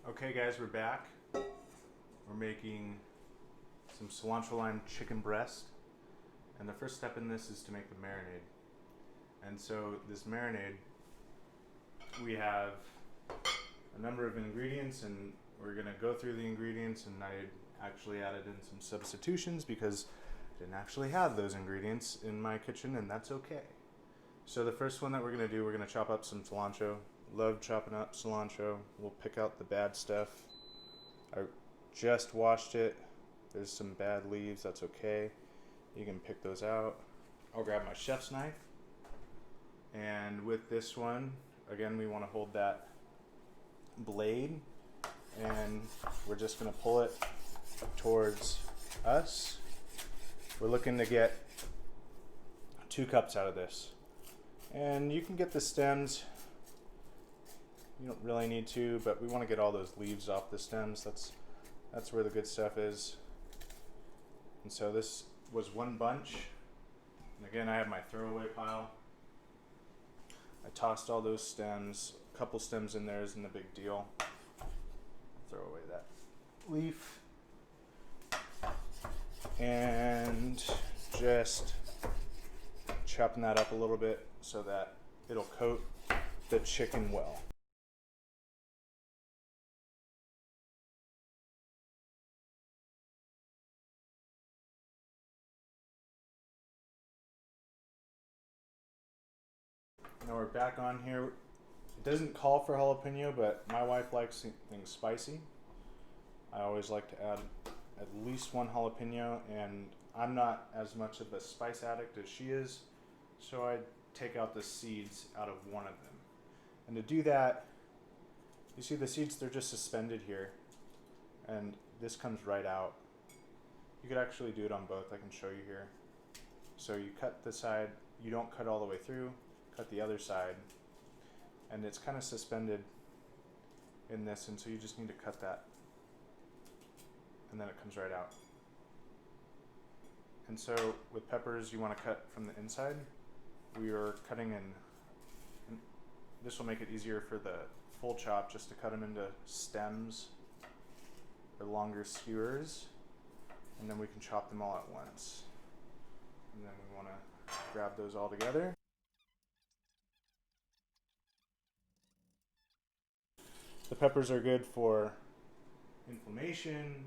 Okay guys, we're back. We're making some cilantro lime chicken breast. And the first step in this is to make the marinade. And so this marinade, we have a number of ingredients and we're gonna go through the ingredients, and I actually added in some substitutions because I didn't actually have those ingredients in my kitchen, and that's okay. So the first one that we're gonna do, we're gonna chop up some cilantro. Love chopping up cilantro. We'll pick out the bad stuff. I just washed it. There's some bad leaves, that's okay. You can pick those out. I'll grab my chef's knife. And with this one, again, we want to hold that blade, and we're just gonna pull it towards us. We're looking to get 2 cups out of this. And you can get the stems. You don't really need to, but we want to get all those leaves off the stems. That's where the good stuff is. And so this was one bunch. And again, I have my throwaway pile. I tossed all those stems. A couple stems in there isn't a big deal. Throw away that leaf. And just chopping that up a little bit so that it'll coat the chicken well. Now we're back on here. It doesn't call for jalapeno, but my wife likes things spicy. I always like to add at least 1 jalapeno, and I'm not as much of a spice addict as she is, so I take out the seeds out of one of them. And to do that, you see the seeds, they're just suspended here, and this comes right out. You could actually do it on both. I can show you here. So you cut the side, you don't cut all the way through, cut the other side, and it's kind of suspended in this, and so you just need to cut that, and then it comes right out. And so with peppers, you want to cut from the inside. We are cutting in, and this will make it easier for the full chop, just to cut them into stems or longer skewers, and then we can chop them all at once. And then we want to grab those all together. The peppers are good for inflammation,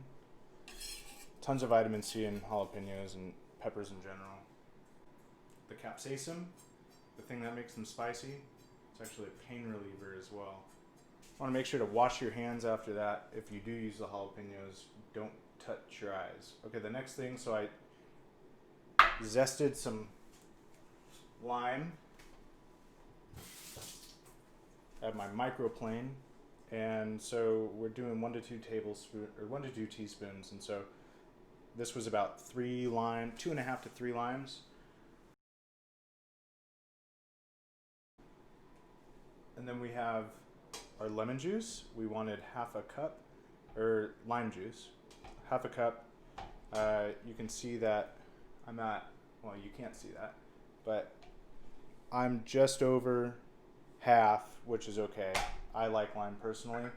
tons of vitamin C in jalapenos and peppers in general. The capsaicin, the thing that makes them spicy, it's actually a pain reliever as well. I want to make sure to wash your hands after that. If you do use the jalapenos, don't touch your eyes. Okay, the next thing, so I zested some lime. I have my microplane. And so we're doing 1 to 2 tablespoons or 1 to 2 teaspoons, and so this was about 3 limes, 2.5 to 3 limes. And then we have our lemon juice. We wanted 1/2 cup, or lime juice, 1/2 cup. You can see that I'm at, well, you can't see that, but I'm just over half, which is okay. I like lime personally. And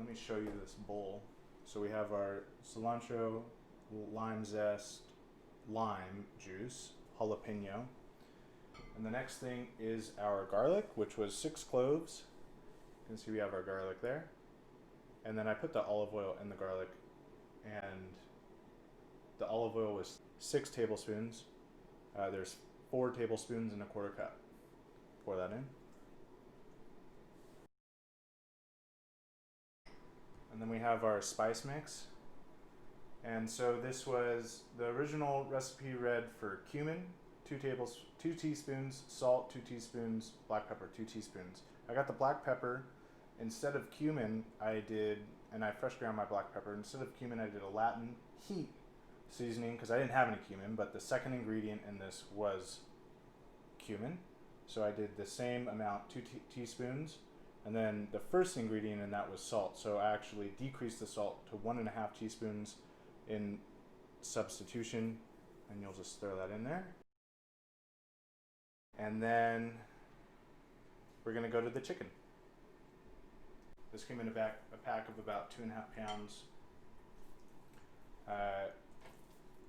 let me show you this bowl. So we have our cilantro, lime zest, lime juice, jalapeno. And the next thing is our garlic, which was 6 cloves. You can see we have our garlic there. And then I put the olive oil in the garlic, and the olive oil was 6 tablespoons. There's 4 tablespoons in a 1/4 cup. Pour that in. And then we have our spice mix. And so this was, the original recipe read for cumin, 2 teaspoons, salt, 2 teaspoons, black pepper, 2 teaspoons. I got the black pepper, instead of cumin, I did, and I fresh ground my black pepper, instead of cumin I did a Latin heat seasoning, because I didn't have any cumin, but the second ingredient in this was cumin. So I did the same amount, 2 teaspoons. And then the first ingredient in that was salt. So I actually decreased the salt to 1.5 teaspoons in substitution. And you'll just throw that in there. And then we're gonna go to the chicken. This came in a pack of about 2.5 pounds.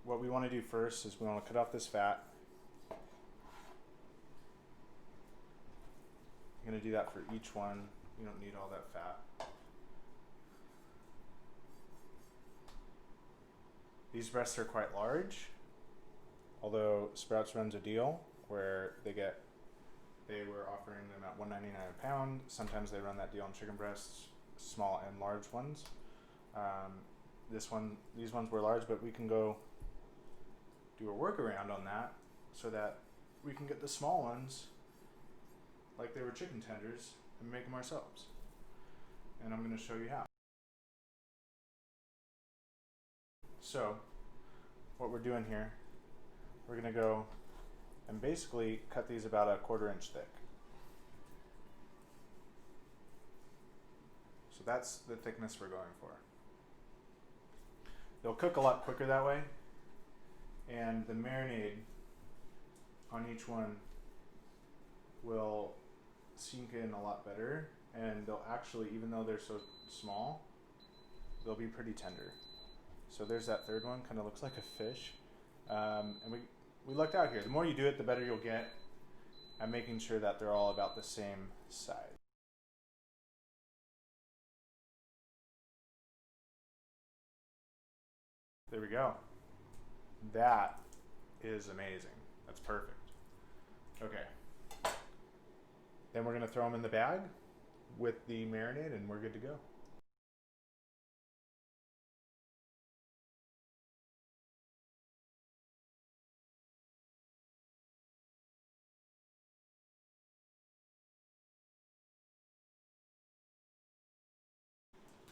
What we want to do first is we want to cut off this fat. I'm going to do that for each one. You don't need all that fat. These breasts are quite large, although Sprouts runs a deal where they were offering them at $1.99 a pound. Sometimes they run that deal on chicken breasts, small and large ones. These ones were large, but we can go do a workaround on that so that we can get the small ones like they were chicken tenders and make them ourselves. And I'm going to show you how. So what we're doing here, we're going to go and basically cut these about a 1/4 inch thick. So that's the thickness we're going for. They'll cook a lot quicker that way, and the marinade on each one will sink in a lot better, and they'll actually, even though they're so small, they'll be pretty tender. So there's that third one, kind of looks like a fish. And we lucked out here. The more you do it, the better you'll get at making sure that they're all about the same size. There we go. That is amazing. That's perfect. Okay. Then we're going to throw them in the bag with the marinade and we're good to go.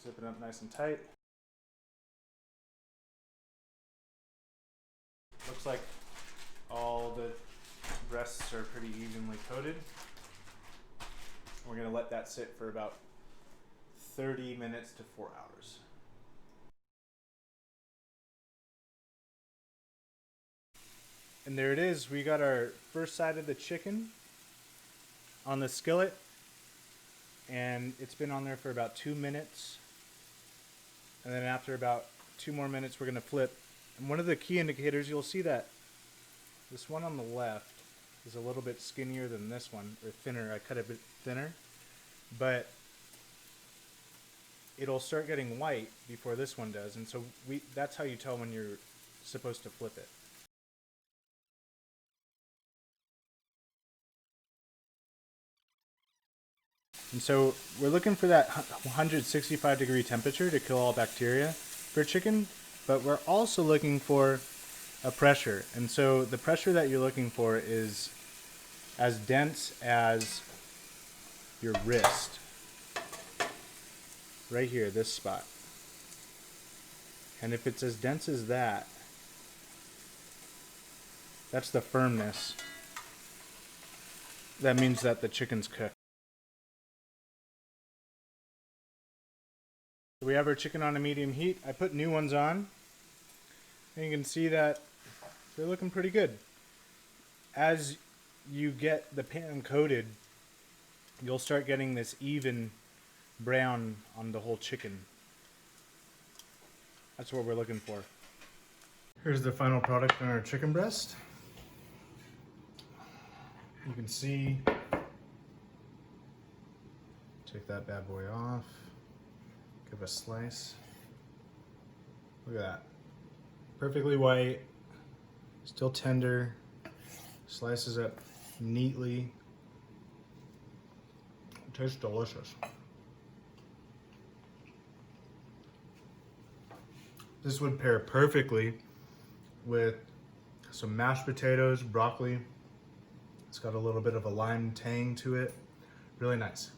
Zip it up nice and tight. Looks like all the breasts are pretty evenly coated. We're going to let that sit for about 30 minutes to 4 hours. And there it is. We got our first side of the chicken on the skillet, and it's been on there for about 2 minutes. And then after about 2 more minutes, we're going to flip. And one of the key indicators, you'll see that this one on the left is a little bit skinnier than this one, or thinner. I cut it a bit thinner, but it'll start getting white before this one does. And so that's how you tell when you're supposed to flip it. And so we're looking for that 165-degree temperature to kill all bacteria for chicken, but we're also looking for a pressure. And so the pressure that you're looking for is as dense as your wrist. Right here, this spot. And if it's as dense as that, that's the firmness. That means that the chicken's cooked. We have our chicken on a medium heat. I put new ones on, and you can see that they're looking pretty good. As you get the pan coated, you'll start getting this even brown on the whole chicken. That's what we're looking for. Here's the final product on our chicken breast. You can see, take that bad boy off. Give a slice. Look at that. Perfectly white, still tender, slices up neatly. It tastes delicious. This would pair perfectly with some mashed potatoes, broccoli. It's got a little bit of a lime tang to it. Really nice.